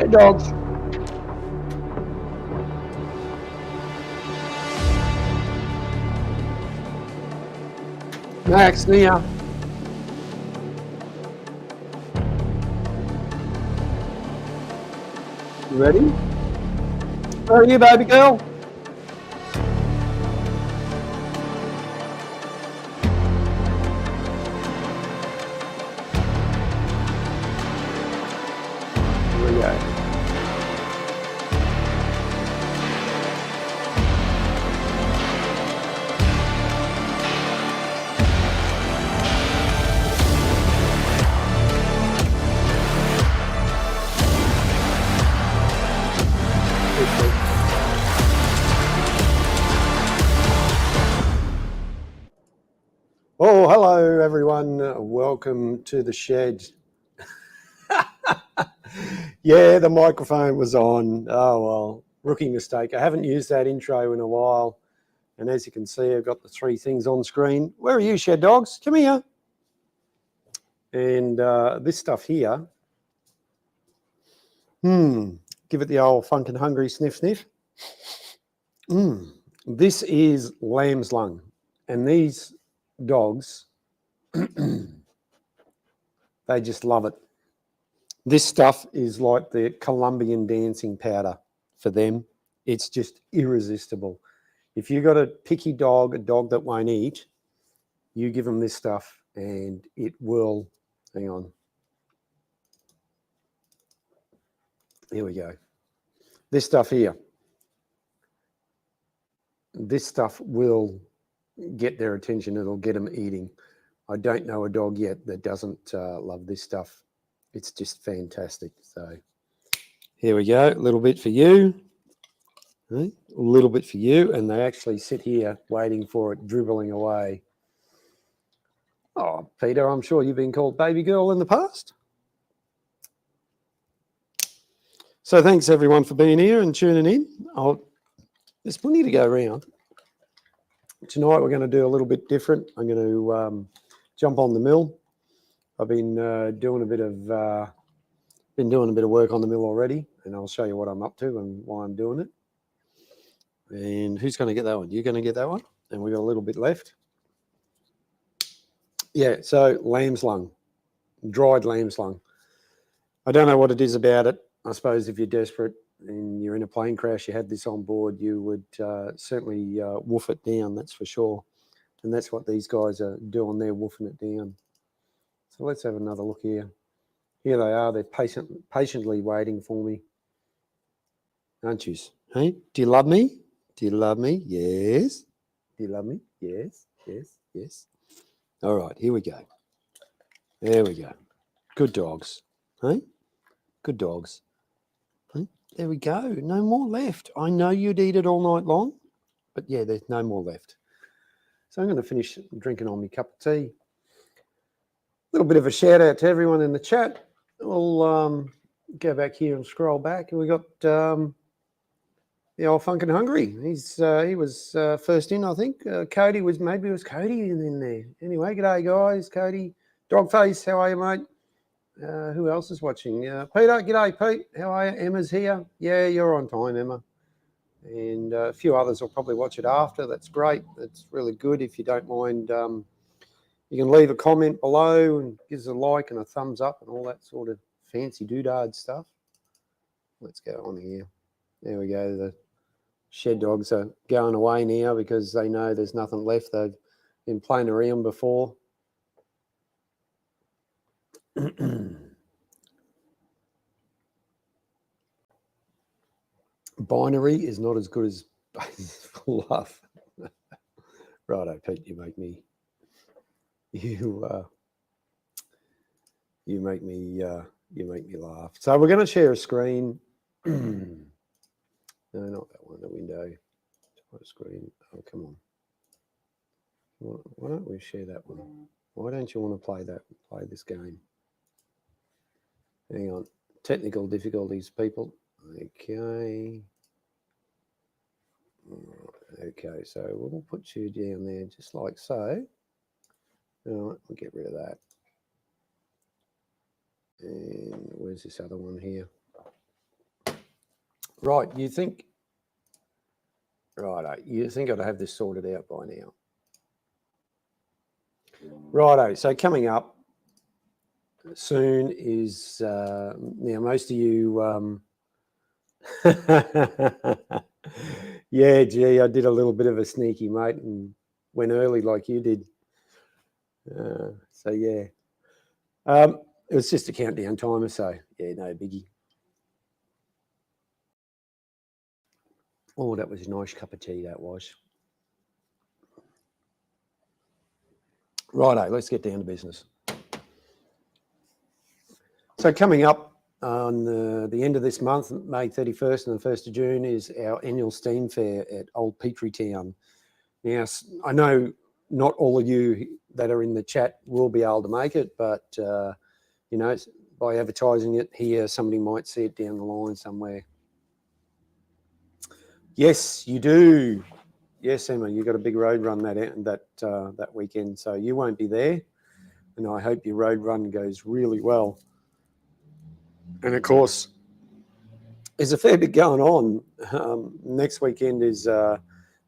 Shed dogs. Max, Nia. You ready? Where are you, baby girl? Here we go. Oh, hello everyone. Welcome to the shed. Yeah, the microphone was on. Oh, well, rookie mistake. I haven't used that intro in a while. And as you can see, I've got the three things on screen. Where are you, shed dogs? Come here. And this stuff here. Give it the old funk and hungry sniff sniff. This is lamb's lung. And these dogs, they just love it. This stuff is like the Colombian dancing powder for them. It's just irresistible. If you've got a picky dog, a dog that won't eat, you give them this stuff and it will, hang on. Here we go. This stuff here. This stuff will get their attention. It'll get them eating. I don't know a dog yet that doesn't love this stuff. It's just fantastic. So here we go. A little bit for you. A little bit for you. And they actually sit here waiting for it, dribbling away. Oh, Peter, I'm sure you've been called baby girl in the past. So thanks everyone for being here and tuning in. There's plenty to go around. Tonight we're going to do a little bit different. I'm going to jump on the mill. I've been doing a bit of work on the mill already, and I'll show you what I'm up to and why I'm doing it. And who's going to get that one? You're going to get that one? And we've got a little bit left. Yeah, so lamb's lung, dried lamb's lung. I don't know what it is about it. I suppose if you're desperate and you're in a plane crash, you had this on board, you would certainly woof it down, that's for sure. And that's what these guys are doing. They're woofing it down. So let's have another look here. Here they are. They're patiently waiting for me. Aren't you? Hey, do you love me? Do you love me? Yes. Do you love me? Yes, yes, yes. All right, here we go. There we go. Good dogs. Hey? Good dogs. Hey? There we go. No more left. I know you'd eat it all night long, but yeah, there's no more left. So I'm going to finish drinking on my cup of tea. A little bit of a shout out to everyone in the chat. We'll go back here and scroll back, and we got the old Funk and Hungry. He was first in, I think. Cody was Cody in there. Anyway, g'day guys, Cody. Dogface, how are you, mate? Who else is watching? Peter, g'day Pete. How are you? Emma's here. Yeah, you're on time, Emma. And a few others will probably watch it after. That's great. That's really good. If you don't mind, you can leave a comment below and give us a like and a thumbs up and all that sort of fancy doodad stuff. Let's go on here. There we go. The shed dogs are going away now because they know there's nothing left. They've been playing around before. Binary is not as good as love. Righto, Pete, you make me laugh. So we're going to share a screen. No, not that one. The window. Screen. Oh, come on. Why don't we share that one? Why don't you want to play this game? Hang on. Technical difficulties, people. Okay. Okay, so we'll put you down there just like so. All right, we'll get rid of that. And where's this other one here? Right, you think I'd have this sorted out by now. Righto, so coming up soon is, now most of you, yeah, gee, I did a little bit of a sneaky, mate, and went early like you did. So, yeah. It was just a countdown timer, so, yeah, no biggie. Oh, that was a nice cup of tea, that was. Righto, let's get down to business. So coming up on the end of this month, May 31st and the 1st of June, is our annual steam fair at Old Petrie Town. Now, I know not all of you that are in the chat will be able to make it, but, you know, by advertising it here, somebody might see it down the line somewhere. Yes, you do. Yes, Emma, you've got a big road run that weekend, so you won't be there. And I hope your road run goes really well. And of course, there's a fair bit going on. Next weekend is an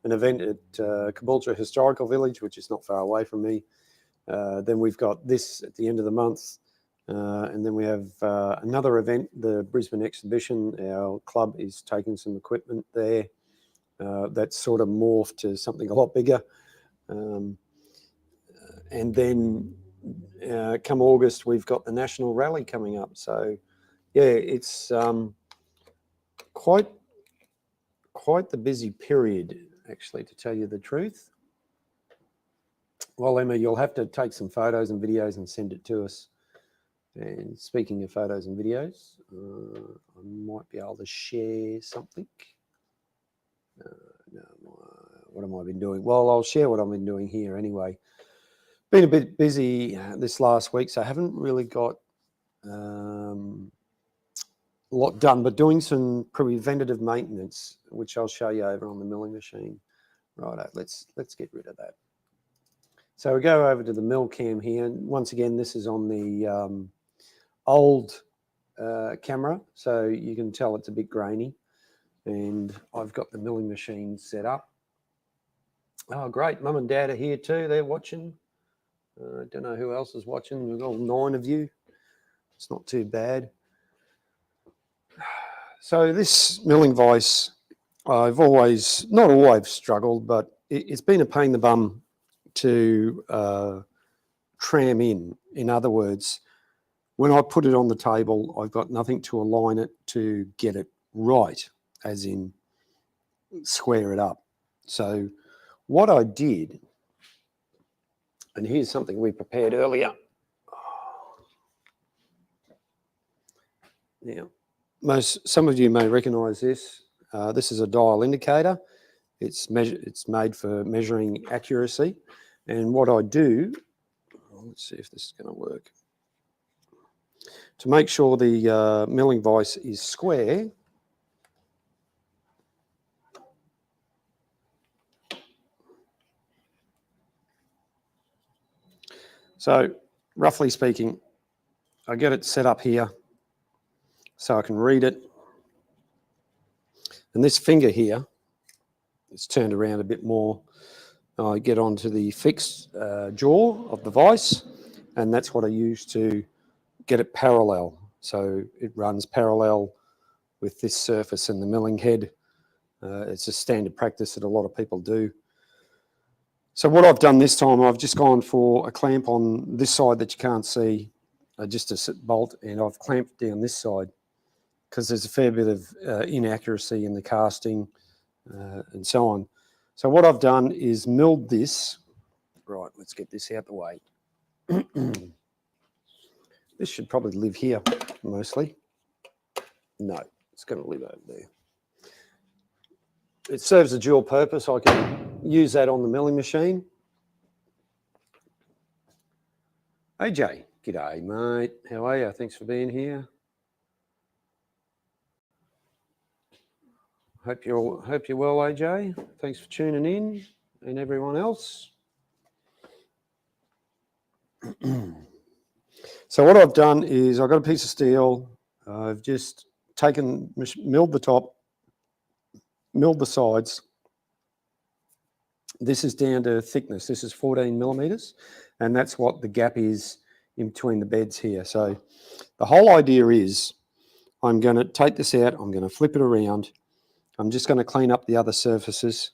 event at Caboolture Historical Village, which is not far away from me. Then we've got this at the end of the month. And then we have another event, the Brisbane Exhibition. Our club is taking some equipment there. That's sort of morphed to something a lot bigger. And then come August, we've got the National Rally coming up. So, yeah, it's quite the busy period, actually, to tell you the truth. Well, Emma, you'll have to take some photos and videos and send it to us. And speaking of photos and videos, I might be able to share something. No, what have I been doing? Well, I'll share what I've been doing here anyway. Been a bit busy this last week, so I haven't really got a lot done, but doing some preventative maintenance, which I'll show you over on the milling machine. Right, let's get rid of that. So we go over to the mill cam here. And once again, this is on the old camera, so you can tell it's a bit grainy. And I've got the milling machine set up. Oh, great. Mum and Dad are here too. They're watching. I don't know who else is watching. We've got all 9 of you. It's not too bad. So this milling vise, I've not always struggled, but it's been a pain in the bum to tram in. In other words, when I put it on the table, I've got nothing to align it to get it right, as in square it up. So what I did, and here's something we prepared earlier. Now, some of you may recognise this. This is a dial indicator. It's made for measuring accuracy. And what I do, let's see if this is going to work. To make sure the milling vise is square, so roughly speaking, I get it set up here so I can read it. And this finger here is turned around a bit more. I get onto the fixed jaw of the vise, and that's what I use to get it parallel. So it runs parallel with this surface and the milling head. It's a standard practice that a lot of people do. So what I've done this time, I've just gone for a clamp on this side that you can't see, just a bolt, and I've clamped down this side because there's a fair bit of inaccuracy in the casting and so on. So what I've done is milled this. Right, let's get this out the way. This should probably live here mostly. No, it's going to live over there. It serves a dual purpose. I can use that on the milling machine. AJ, g'day, mate. How are you? Thanks for being here. Hope you're well, AJ. Thanks for tuning in, and everyone else. So what I've done is I've got a piece of steel. I've just milled the top, milled the sides. This is down to thickness. This is 14 millimeters, and that's what the gap is in between the beds here. So the whole idea is I'm going to take this out, I'm going to flip it around, I'm just going to clean up the other surfaces,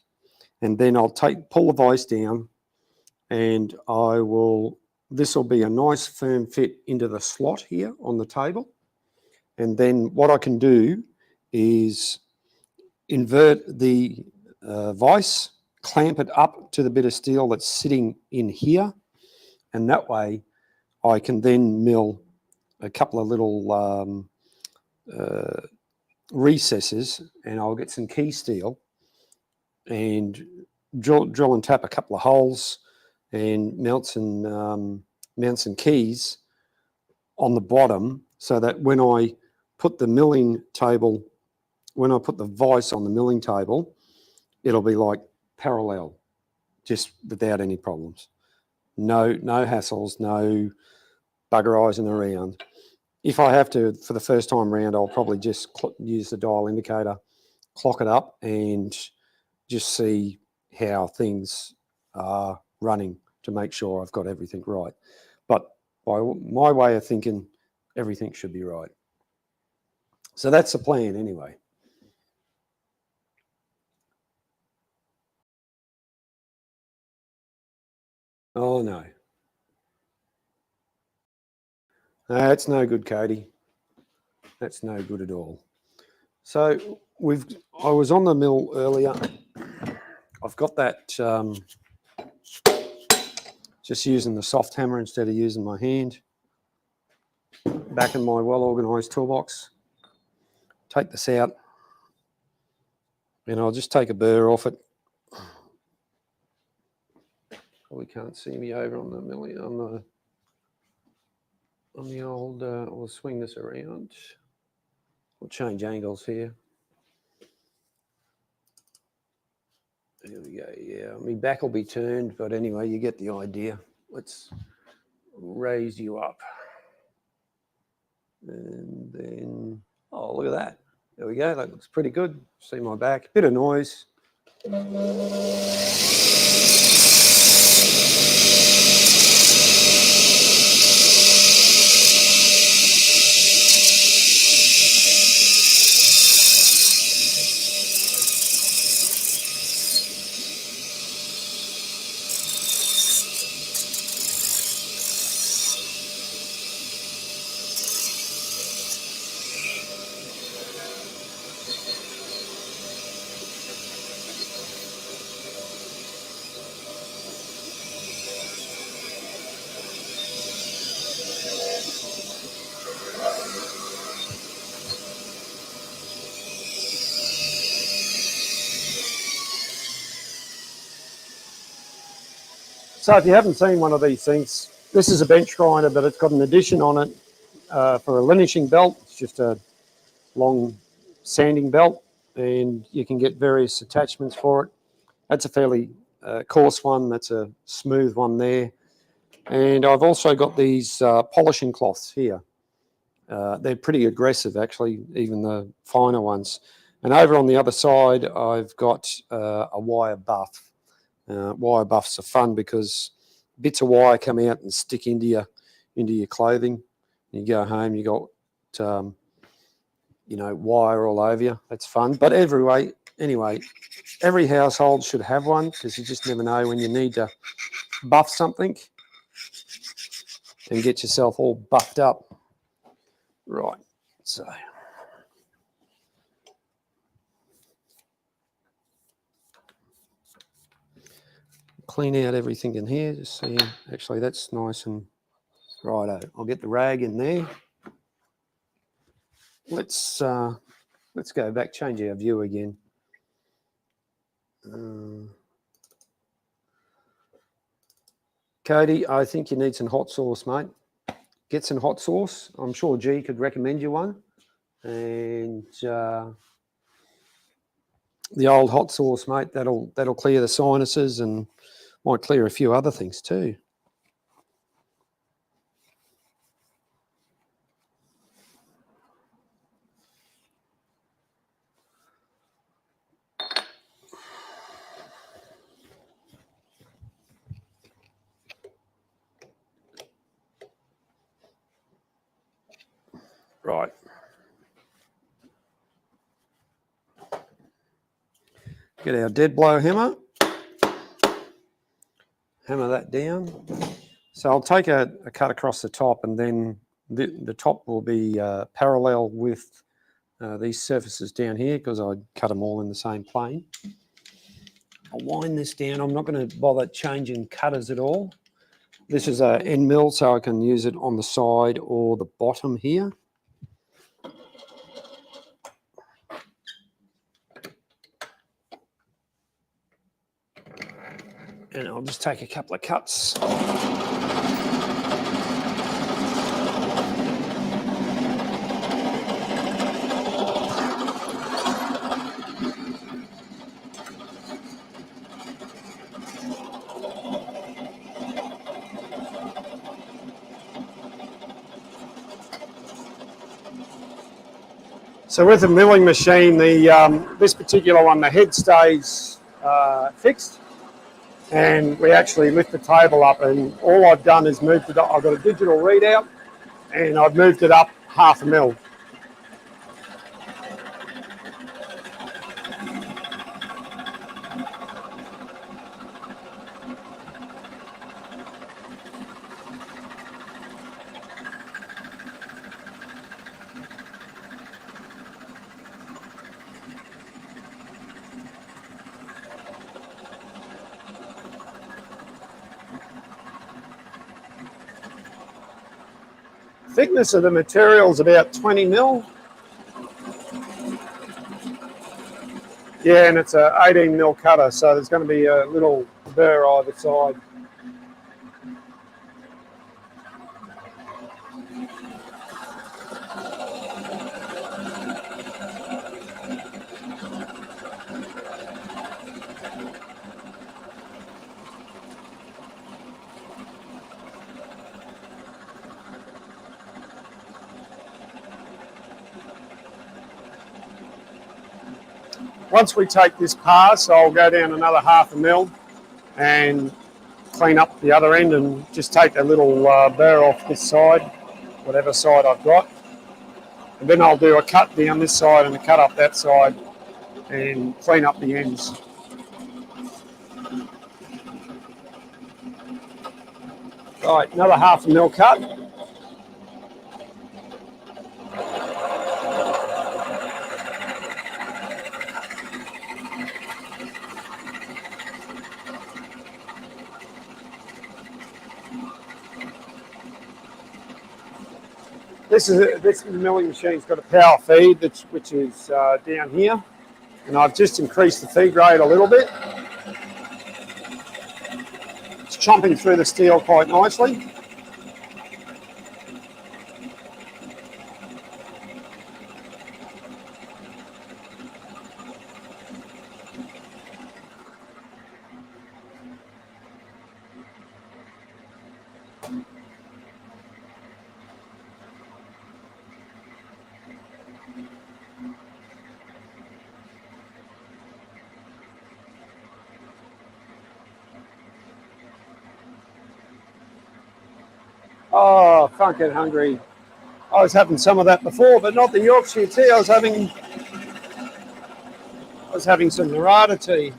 and then I'll pull the vise down, and this will be a nice firm fit into the slot here on the table. And then what I can do is invert the vise, clamp it up to the bit of steel that's sitting in here, and that way I can then mill a couple of little recesses, and I'll get some key steel and drill and tap a couple of holes and mount some keys on the bottom, so that when I put the vise on the milling table, it'll be like parallel, just without any problems. No hassles, no buggerizing around. If I have to, for the first time round, I'll probably just use the dial indicator, clock it up, and just see how things are running to make sure I've got everything right. But by my way of thinking, everything should be right. So that's the plan anyway. Oh no. That's no good, Cody. That's no good at all. So I was on the mill earlier. I've got that just using the soft hammer instead of using my hand. Back in my well-organised toolbox. Take this out, and I'll just take a burr off it. Probably can't see me over on the milling, on the old. I'll swing this around. We'll change angles here. There we go. Yeah, my back will be turned, but anyway, you get the idea. Let's raise you up. And then, oh, look at that. There we go. That looks pretty good. See my back. Bit of noise. So if you haven't seen one of these things, this is a bench grinder, but it's got an addition on it for a linishing belt. It's just a long sanding belt, and you can get various attachments for it. That's a fairly coarse one. That's a smooth one there. And I've also got these polishing cloths here. They're pretty aggressive, actually, even the finer ones. And over on the other side, I've got a wire buff. Wire buffs are fun because bits of wire come out and stick into your clothing. You go home, you got wire all over you. That's fun. But anyway, every household should have one, because you just never know when you need to buff something and get yourself all buffed up. Right. So clean out everything in here. Just see, actually that's nice and righto. I'll get the rag in there. Let's go back, change our view again. Cody, I think you need some hot sauce, mate. Get some hot sauce. I'm sure G could recommend you one. And the old hot sauce, mate, that'll clear the sinuses and might clear a few other things too. Get our dead blow hammer. Hammer that down. So I'll take a cut across the top, and then the top will be parallel with these surfaces down here because I cut them all in the same plane. I'll wind this down. I'm not going to bother changing cutters at all. This is an end mill, so I can use it on the side or the bottom here. And I'll just take a couple of cuts. So with the milling machine, this particular one, the head stays fixed, and we actually lift the table up, and all I've done is moved it up. I've got a digital readout, and I've moved it up 1/2 mil. Thickness of the material is about 20 mil. Yeah, and it's a 18 mil cutter, so there's going to be a little burr either side. Once we take this pass, I'll go down another 1/2 mil and clean up the other end and just take a little burr off this side, whatever side I've got. And then I'll do a cut down this side and a cut up that side and clean up the ends. Right, another 1/2 mil cut. This milling machine's got a power feed, which is down here, and I've just increased the feed rate a little bit. It's chomping through the steel quite nicely. Oh, funkin' hungry. I was having some of that before, but not the Yorkshire tea. I was having some Narada tea.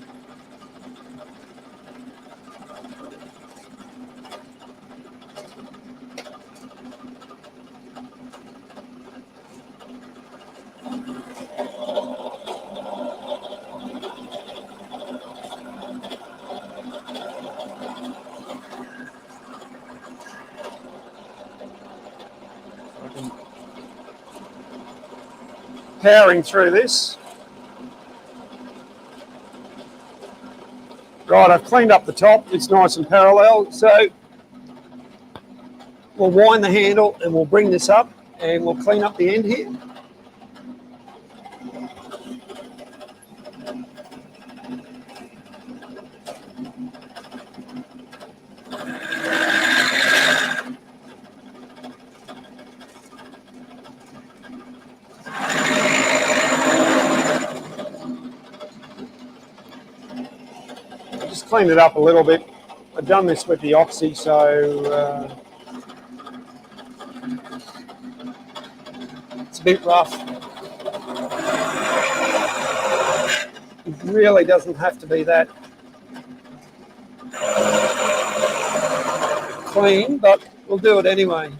Powering through this. Right, I've cleaned up the top. It's nice and parallel. So we'll wind the handle and we'll bring this up and we'll clean up the end here. Clean it up a little bit. I've done this with the oxy, so it's a bit rough. It really doesn't have to be that clean, but we'll do it anyway.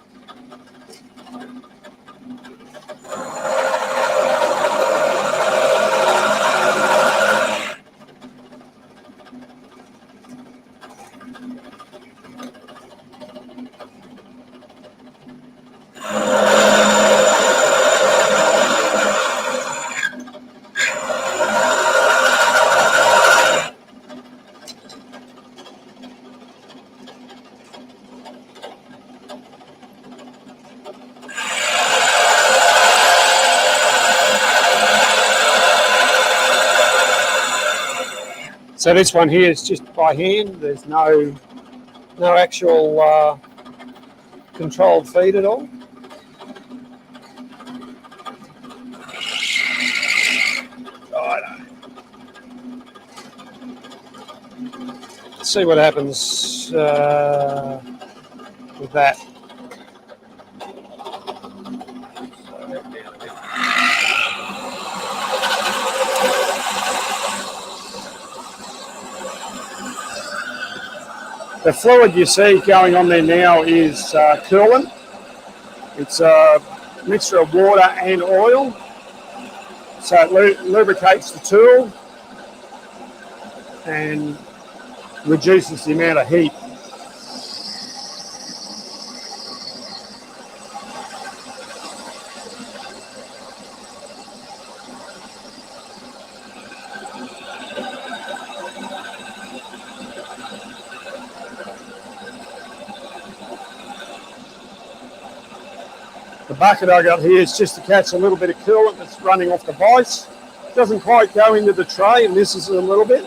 So this one here is just by hand. There's no actual controlled feed at all. Righto. Let's see what happens with that. The fluid you see going on there now is coolant. It's a mixture of water and oil, so it lubricates the tool and reduces the amount of heat. The bucket I got here is just to catch a little bit of coolant that's running off the vise. It doesn't quite go into the tray, and this is a little bit.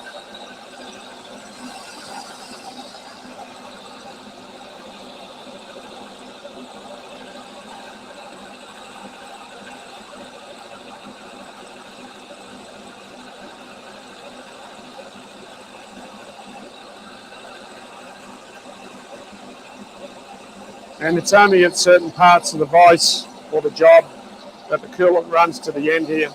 And it's only at certain parts of the vise or the job that the coolant runs to the end here.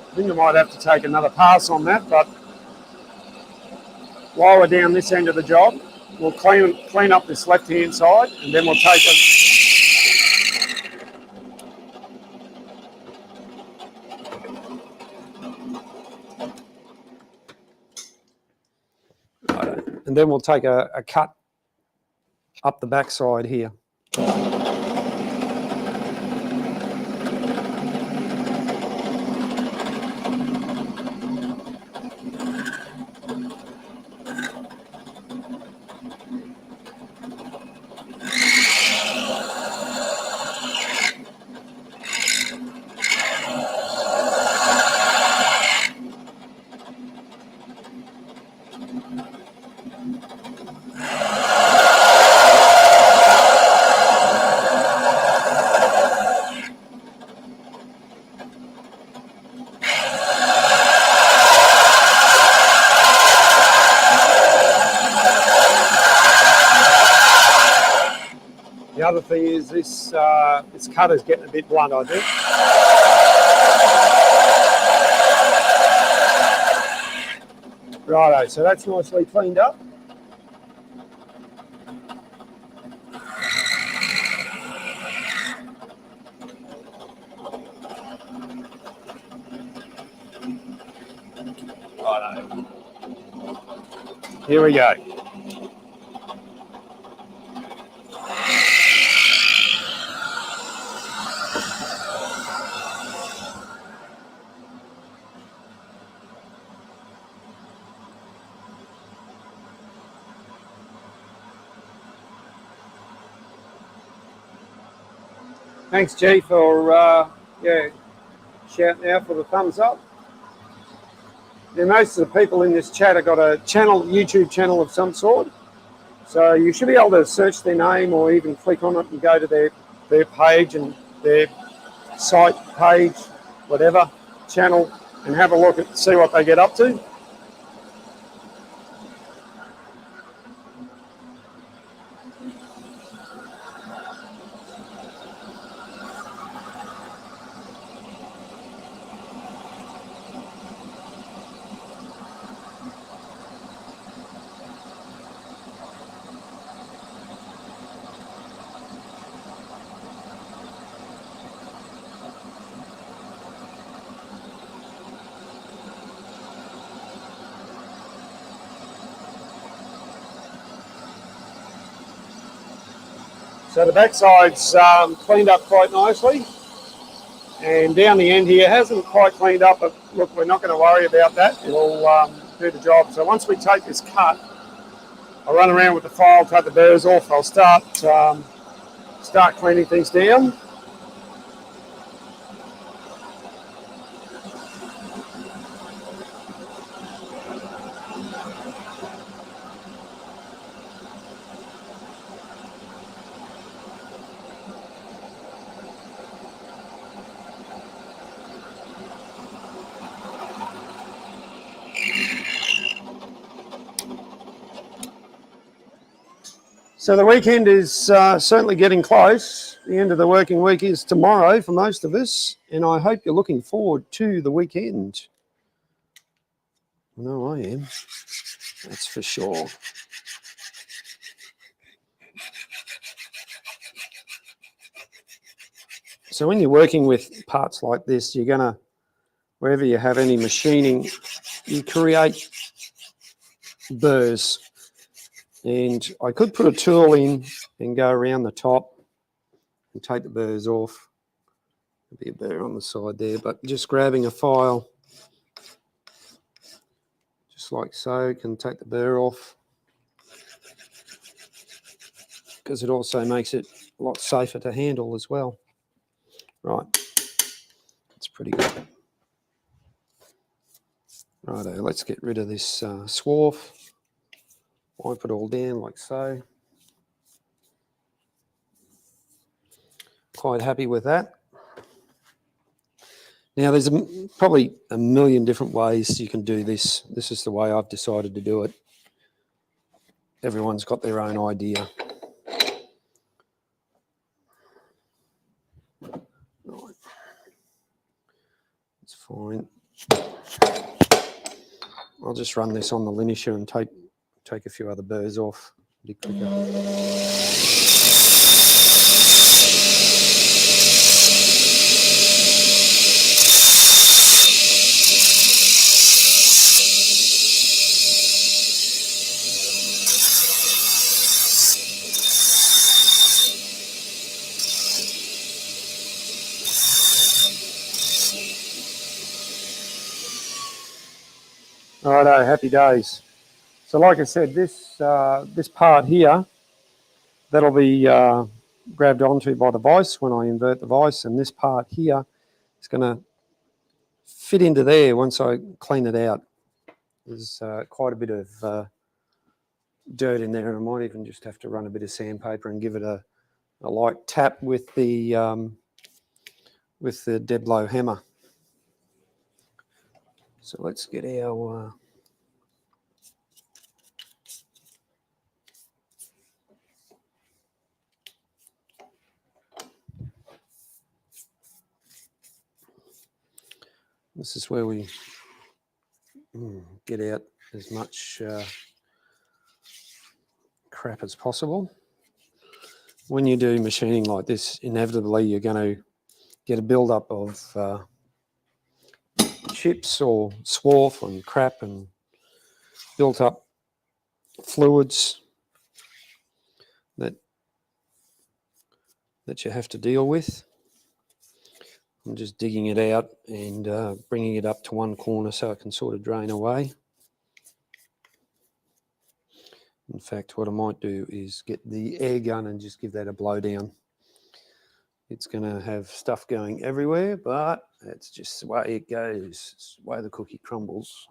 I think I might have to take another pass on that, but while we're down this end of the job, we'll clean up this left-hand side, and then we'll take it. And then we'll take a cut up the back side here. The other thing is this cutter's getting a bit blunt, I think. Righto, so that's nicely cleaned up. Righto. Here we go. Thanks, G, for shouting out for the thumbs up. Yeah, most of the people in this chat have got a YouTube channel of some sort, So you should be able to search their name or even click on it and go to their page and their site page, whatever, channel, and have a look at see what they get up to. So the backside's cleaned up quite nicely. And down the end here hasn't quite cleaned up, but look, we're not going to worry about that. It'll do the job. So once we take this cut, I'll run around with the file, take the burrs off. I'll start cleaning things down. So the weekend is certainly getting close. The end of the working week is tomorrow for most of us, and I hope you're looking forward to the weekend. I know I am, that's for sure. So when you're working with parts like this, you're going to, wherever you have any machining, you create burrs. And I could put a tool in and go around the top and take the burrs off. There'll be a burr on the side there, but just grabbing a file, just like so, can take the burr off, because it also makes it a lot safer to handle as well. Right, that's pretty good. Righto, let's get rid of this swarf. Wipe it all down like so. Quite happy with that. Now, there's probably a million different ways you can do this. This is the way I've decided to do it. Everyone's got their own idea. Right. It's fine. I'll just run this on the linisher and take a few other burrs off a bit quicker. Righto, happy days. So like I said, this part here, that'll be grabbed onto by the vise when I invert the vise, and this part here is going to fit into there once I clean it out. There's quite a bit of dirt in there, and I might even just have to run a bit of sandpaper and give it a light tap with the dead blow hammer. So let's get our this is where we get out as much crap as possible. When you do machining like this, inevitably you're going to get a build-up of chips or swarf and crap and built-up fluids that you have to deal with. I'm just digging it out and bringing it up to one corner so it can sort of drain away. In fact, what I might do is get the air gun and just give that a blow down. It's going to have stuff going everywhere, but that's just the way it goes. It's the way the cookie crumbles.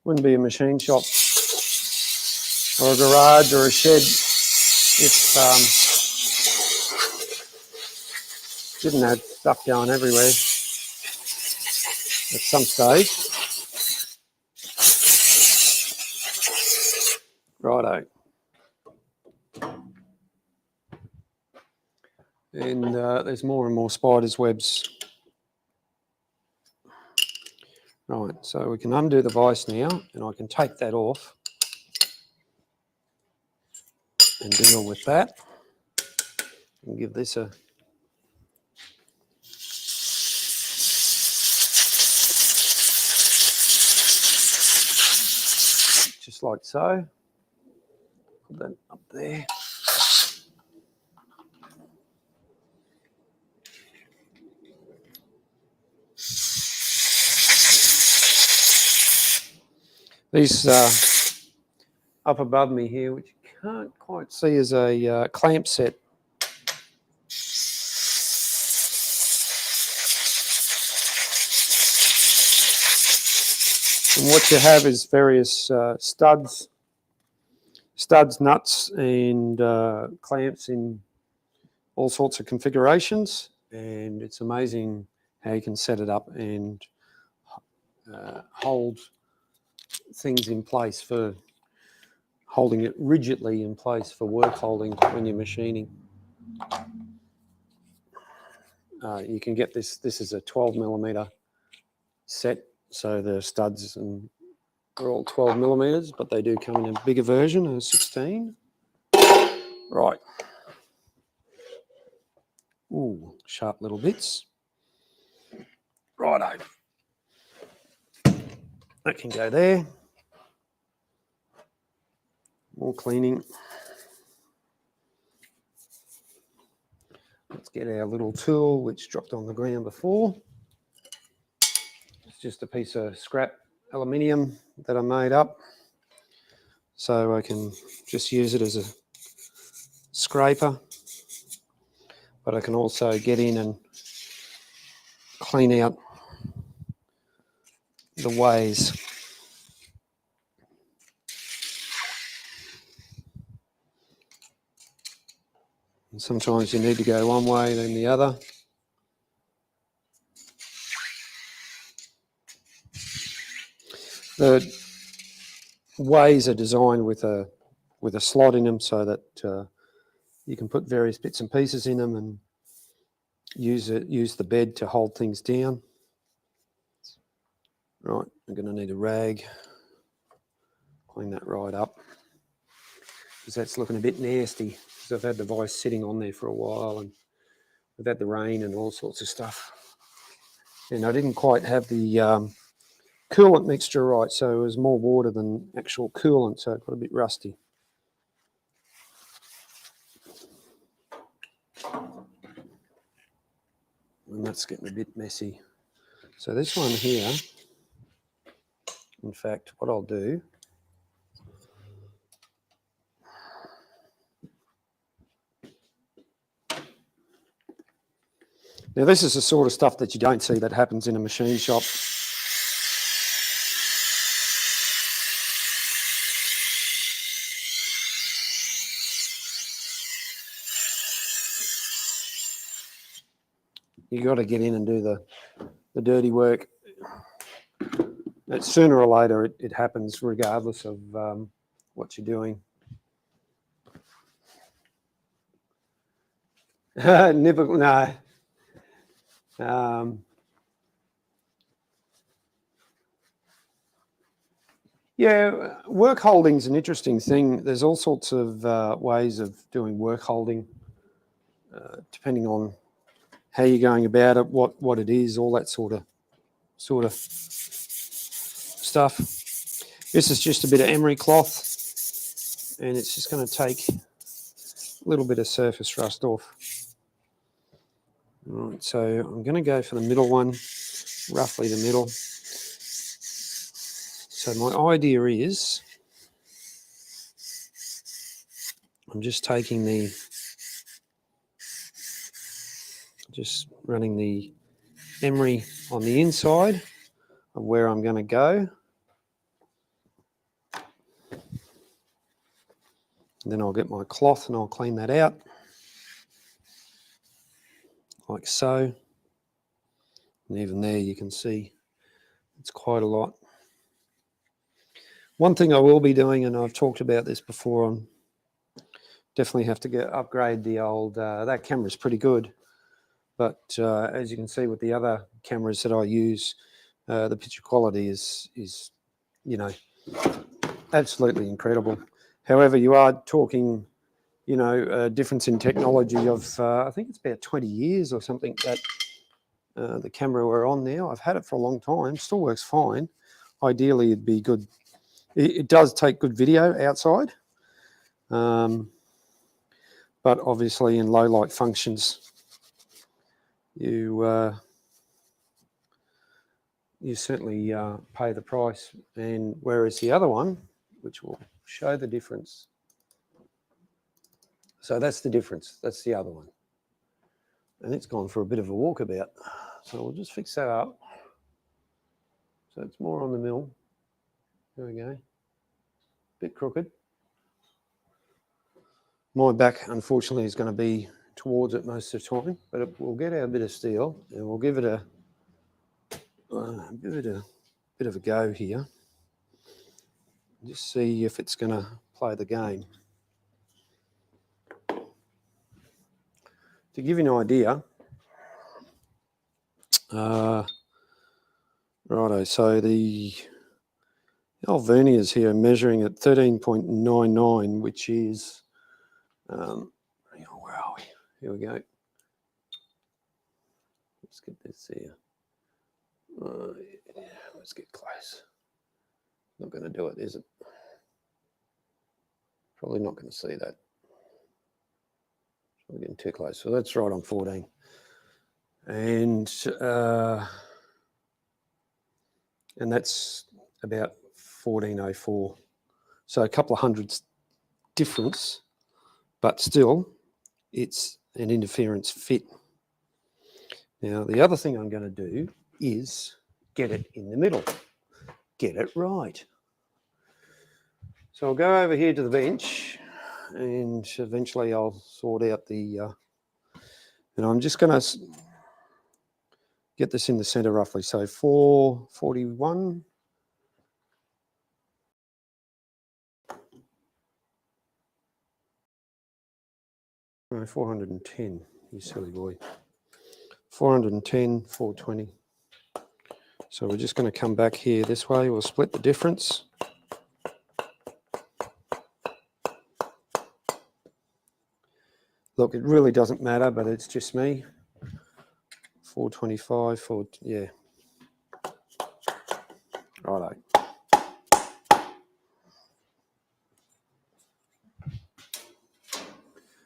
Wouldn't be a machine shop or a garage or a shed if didn't have stuff going everywhere at some stage. Righto. And there's more and more spiders' webs. Right, so we can undo the vise now, and I can take that off and deal with that. And give this a just like so. Put that up there. These up above me here, which you can't quite see, is a clamp set. And what you have is various studs, nuts, and clamps in all sorts of configurations. And it's amazing how you can set it up and hold things in place for holding it rigidly in place for work holding when you're machining. You can get this. This is a 12mm set, so the studs are all 12mm, but they do come in a bigger version, a 16. Right. Ooh, sharp little bits. Righto. That can go there. More cleaning. Let's get our little tool, which dropped on the ground before. It's just a piece of scrap aluminium that I made up. So I can just use it as a scraper. But I can also get in and clean out the ways. And sometimes you need to go one way then the other. The ways are designed with a slot in them so that you can put various bits and pieces in them and use the bed to hold things down. Right, I'm going to need a rag. Clean that right up because that's looking a bit nasty. Because I've had the vise sitting on there for a while and we've had the rain and all sorts of stuff. And I didn't quite have the coolant mixture right, so it was more water than actual coolant, so it got a bit rusty. And that's getting a bit messy. So this one here, in fact, what I'll do, now this is the sort of stuff that you don't see that happens in a machine shop. You got to get in and do the dirty work. Sooner or later, it happens regardless of what you're doing. Nipple, no. Yeah, work holding's an interesting thing. There's all sorts of ways of doing work holding, depending on how you're going about it, what it is, all that sort of stuff. This is just a bit of emery cloth, and it's just going to take a little bit of surface rust off. All right, so I'm going to go for the middle one, roughly the middle. So my idea is I'm just taking just running the emery on the inside of where I'm going to go. And then I'll get my cloth and I'll clean that out, like so. And even there you can see it's quite a lot. One thing I will be doing, and I've talked about this before, I definitely have to upgrade the old, that camera's pretty good. But as you can see with the other cameras that I use, the picture quality is, you know, absolutely incredible. However, you are talking, you know, a difference in technology of, I think it's about 20 years or something that the camera we're on now. I've had it for a long time, still works fine. Ideally, it'd be good. It does take good video outside, but obviously in low light functions, you certainly pay the price. And whereas the other one, which will show the difference. So that's the difference. That's the other one. And it's gone for a bit of a walkabout. So we'll just fix that up. So it's more on the mill. There we go. Bit crooked. My back, unfortunately, is going to be towards it most of the time, but we'll get our bit of steel and we'll give it a bit of a go here. Just see if it's going to play the game. To give you an idea, righto, so the old verniers here are measuring at 13.99, which is, where are we? Here we go. Let's get this here. Yeah, let's get close. Not going to do it, is it? Probably not going to see that. We're getting too close. So that's right on 14. And that's about 1404. So a couple of hundreds difference, but still it's an interference fit. Now, the other thing I'm going to do is get it in the middle, get it right. So I'll go over here to the bench and eventually I'll sort out the, and I'm just going to get this in the center roughly. So 441. No, 410, you silly boy. 410, 420. So we're just going to come back here this way. We'll split the difference. Look, it really doesn't matter, but it's just me. 425, yeah. Righto.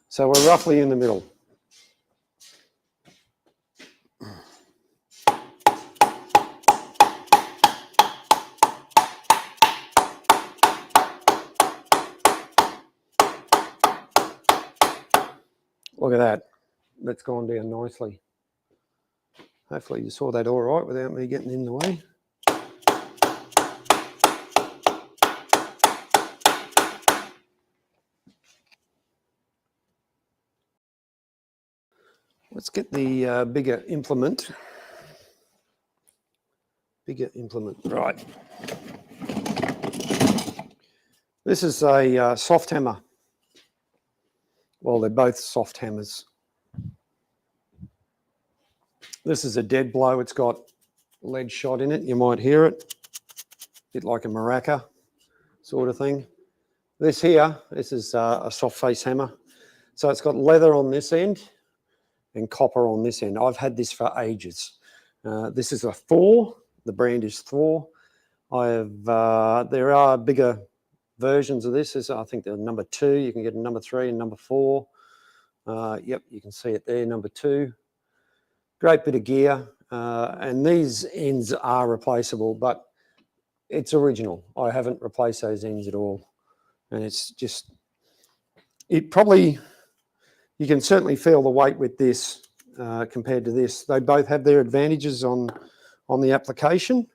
So we're roughly in the middle. Look at that. That's gone down nicely. Hopefully you saw that all right without me getting in the way. Let's get the bigger implement. Right. This is a soft hammer. Well, they're both soft hammers. This is a dead blow. It's got lead shot in it. You might hear it. A bit like a maraca sort of thing. This is a soft face hammer. So it's got leather on this end and copper on this end. I've had this for ages. This is a Thor. The brand is Thor. There are bigger versions of this. I think they're number 2. You can get a number 3 and number 4. Yep, you can see it there, number 2. Great bit of gear. And these ends are replaceable, but it's original. I haven't replaced those ends at all. And it's just, you can certainly feel the weight with this compared to this. They both have their advantages on the application.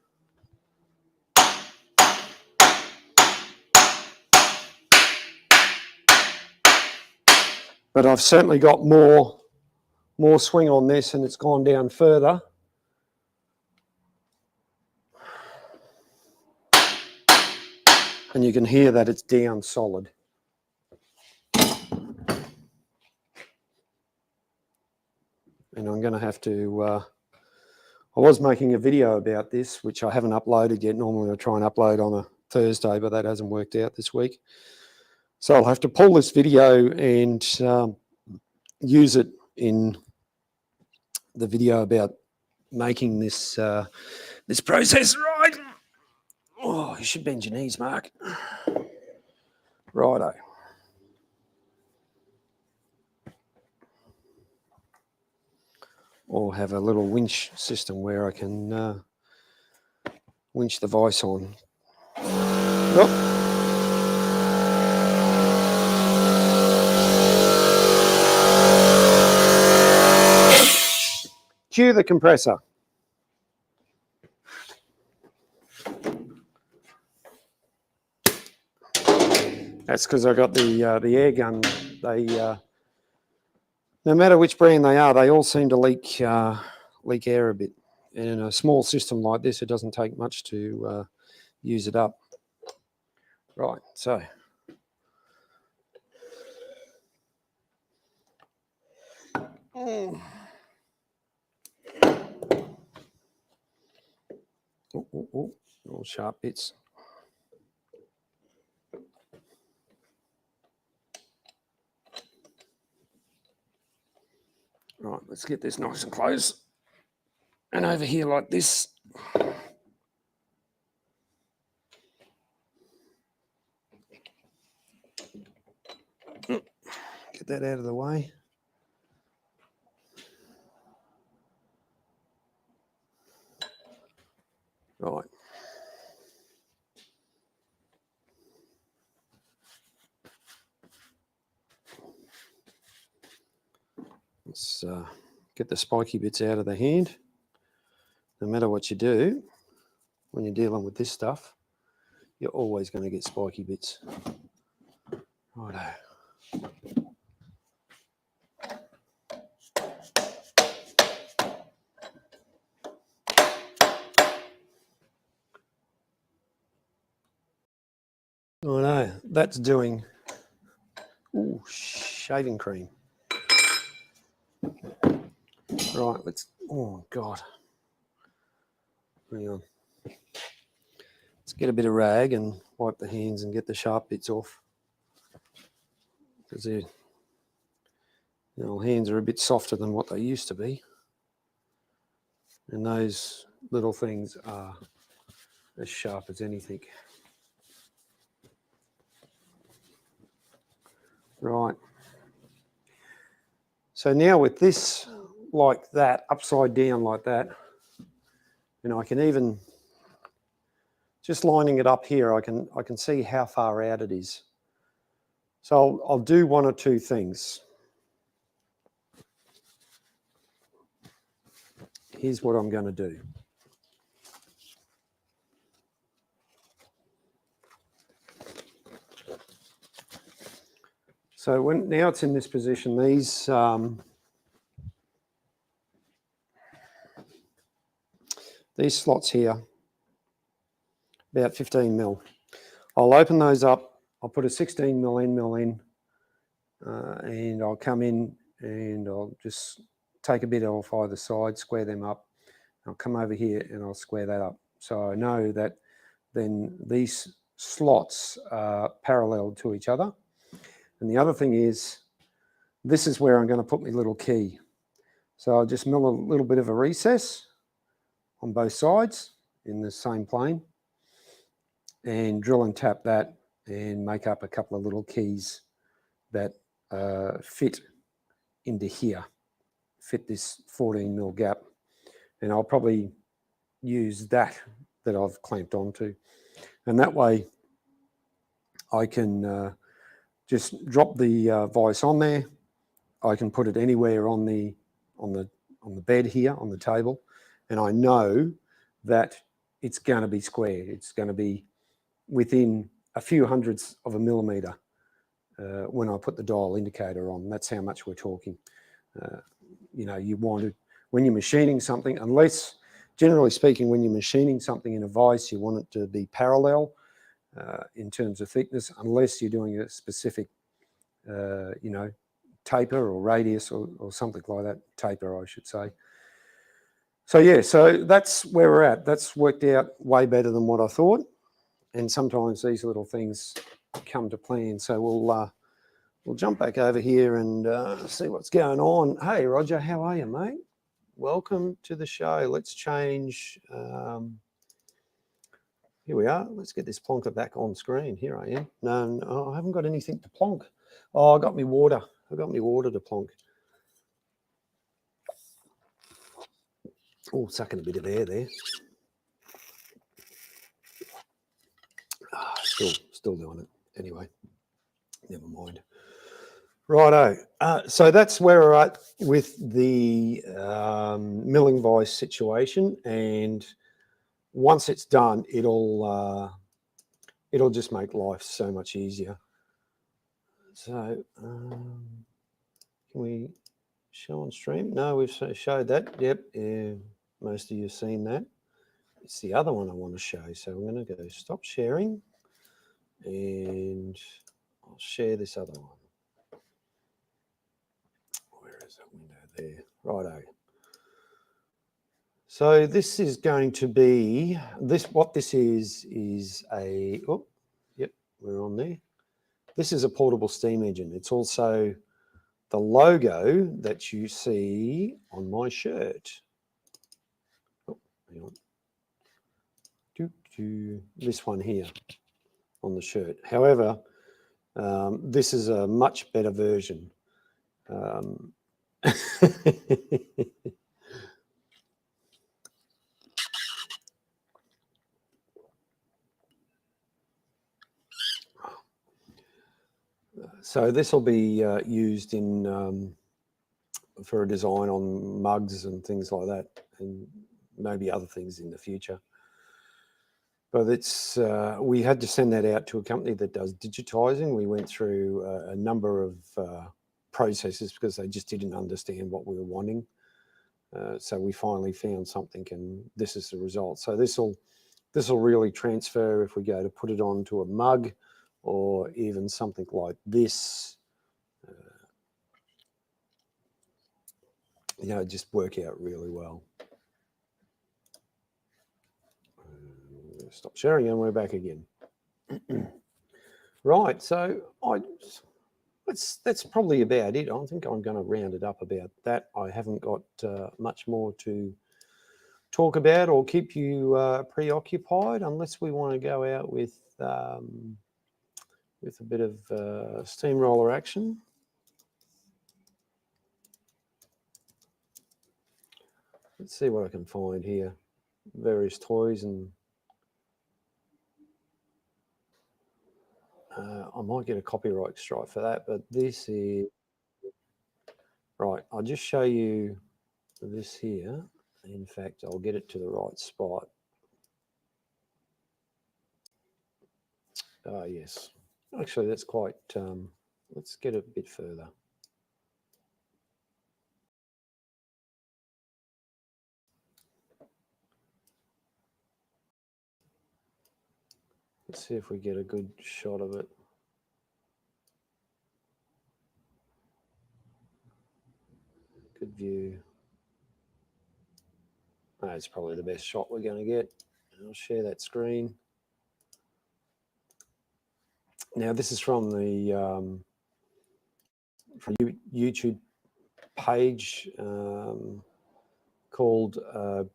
But I've certainly got more swing on this, and it's gone down further. And you can hear that it's down solid. And I'm going to have to, I was making a video about this, which I haven't uploaded yet. Normally I try and upload on a Thursday, but that hasn't worked out this week. So I'll have to pull this video and use it in the video about making this this process right. Oh, you should bend your knees, Mark. Righto. Or have a little winch system where I can winch the vise on. Oh. Cue the compressor. That's because I got the air gun. They no matter which brand they are, they all seem to leak air a bit. And in a small system like this, it doesn't take much to use it up. Right, so. All sharp bits. Right, let's get this nice and close. And over here like this. Get that out of the way. Right. Let's get the spiky bits out of the hand. No matter what you do, when you're dealing with this stuff, you're always going to get spiky bits. Righto. Oh no, that's doing shaving cream. Right, let's, oh God. Hang on. Let's get a bit of rag and wipe the hands and get the sharp bits off. Because their hands are a bit softer than what they used to be. And those little things are as sharp as anything. Right. So now with this like that, upside down like that, I can even, just lining it up here, I can see how far out it is. So I'll do one or two things. Here's what I'm going to do. So now it's in this position, these slots here, about 15 mil. I'll open those up. I'll put a 16 mil end mill in, and I'll come in and I'll just take a bit off either side, square them up. I'll come over here and I'll square that up. So I know that then these slots are parallel to each other. And the other thing is, this is where I'm going to put my little key. So I'll just mill a little bit of a recess on both sides in the same plane and drill and tap that and make up a couple of little keys that fit into here, fit this 14 mil gap. And I'll probably use that I've clamped onto. And that way I can just drop the vise on there. I can put it anywhere on the bed here, on the table, and I know that it's going to be square. It's going to be within a few hundredths of a millimetre when I put the dial indicator on. That's how much we're talking. You know, you want to, when you're machining something, unless, generally speaking, when you're machining something in a vise, you want it to be parallel in terms of thickness, unless you're doing a specific, you know, taper or radius or something like that, taper, I should say. So yeah, so that's where we're at. That's worked out way better than what I thought. And sometimes these little things come to plan. So we'll jump back over here and see what's going on. Hey, Roger, how are you, mate? Welcome to the show. Let's change. Here we are. Let's get this plonker back on screen. Here I am. No, I haven't got anything to plonk. Oh, I got me water. I got me water to plonk. Oh, sucking a bit of air there. Still doing it. Anyway, never mind. Righto. So that's where we're at with the milling vise situation, and once it's done, it'll just make life so much easier. So can we show on stream? No, we've showed that. Yep, yeah, most of you have seen that. It's the other one I want to show. So I'm going to go stop sharing, and I'll share this other one. Where is that window there? Righto. So this is going to be this. What this is a. Oh, yep, we're on there. This is a portable steam engine. It's also the logo that you see on my shirt. Oh, hang on. This one here on the shirt. However, this is a much better version. So this will be used in for a design on mugs and things like that, and maybe other things in the future. But it's we had to send that out to a company that does digitizing. We went through a number of processes because they just didn't understand what we were wanting. So we finally found something, and this is the result. So this will really transfer if we go to put it onto a mug or even something like this. You know, just work out really well. Stop sharing and we're back again. Right, so that's probably about it. I think I'm going to round it up about that. I haven't got much more to talk about or keep you preoccupied, unless we want to go out with a bit of steamroller action. Let's see what I can find here. Various toys, and I might get a copyright strike for that, but this is... Right, I'll just show you this here. In fact, I'll get it to the right spot. Yes. Actually, that's quite... let's get a bit further. Let's see if we get a good shot of it. Good view. That's probably the best shot we're going to get. I'll share that screen. Now, this is from the YouTube page called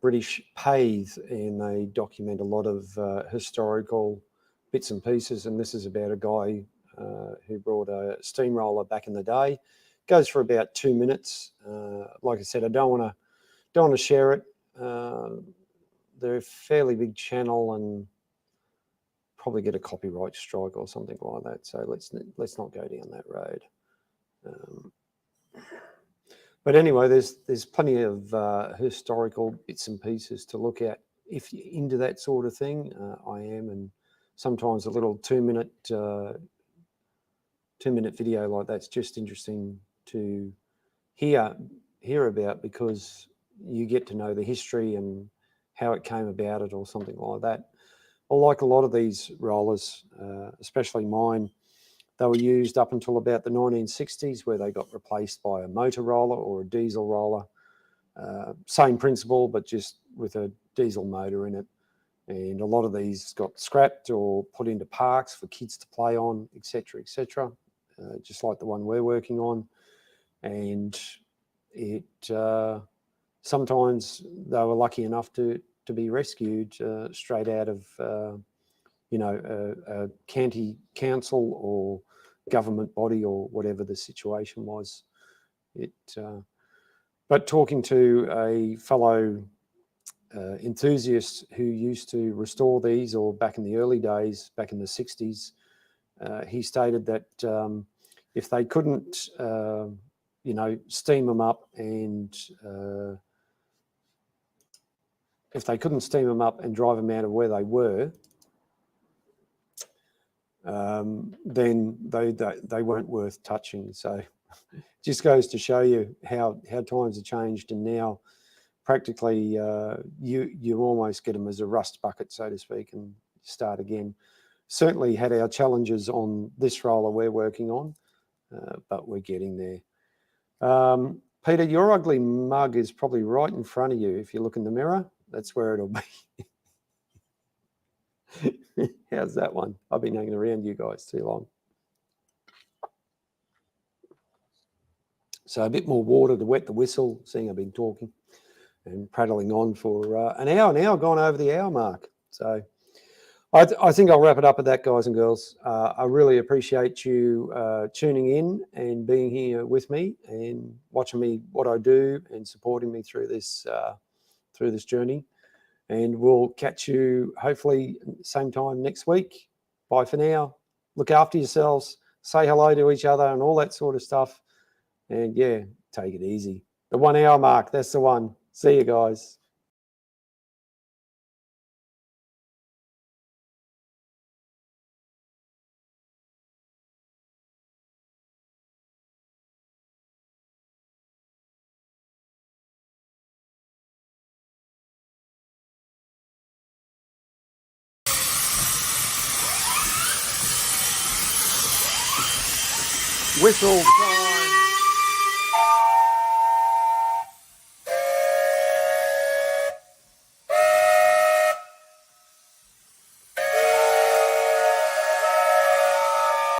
British Path, and they document a lot of historical bits and pieces. And this is about a guy who brought a steamroller back in the day. Goes for about 2 minutes. Like I said, I don't want to share it. They're a fairly big channel and probably get a copyright strike or something like that. So let's not go down that road. But anyway, there's plenty of historical bits and pieces to look at if you're into that sort of thing. I am, and sometimes a little 2 minute 2-minute video like that's just interesting to hear about, because you get to know the history and how it came about it or something like that. Well, like a lot of these rollers, especially mine, they were used up until about the 1960s, where they got replaced by a motor roller or a diesel roller. Same principle, but just with a diesel motor in it. And a lot of these got scrapped or put into parks for kids to play on, etc., etc., just like the one we're working on. And it sometimes they were lucky enough to be rescued straight out of a county council or government body or whatever the situation was. But talking to a fellow enthusiast who used to restore these, or back in the early days, back in the 60s, he stated that if they couldn't, steam them up and if they couldn't steam them up and drive them out of where they were, then they weren't worth touching. So just goes to show you how times have changed, and now practically you almost get them as a rust bucket, so to speak, and start again. Certainly had our challenges on this roller we're working on, but we're getting there. Peter, your ugly mug is probably right in front of you. If you look in the mirror, that's where it'll be. How's that one? I've been hanging around you guys too long. So a bit more water to wet the whistle, seeing I've been talking and prattling on for an hour now, gone over the hour mark. So I think I'll wrap it up at that, guys and girls. I really appreciate you tuning in and being here with me and watching me, what I do, and supporting me through this journey. And we'll catch you hopefully same time next week. Bye for now. Look after yourselves. Say hello to each other and all that sort of stuff. And yeah, take it easy. The 1 hour mark, that's the one. See you guys. Whistle.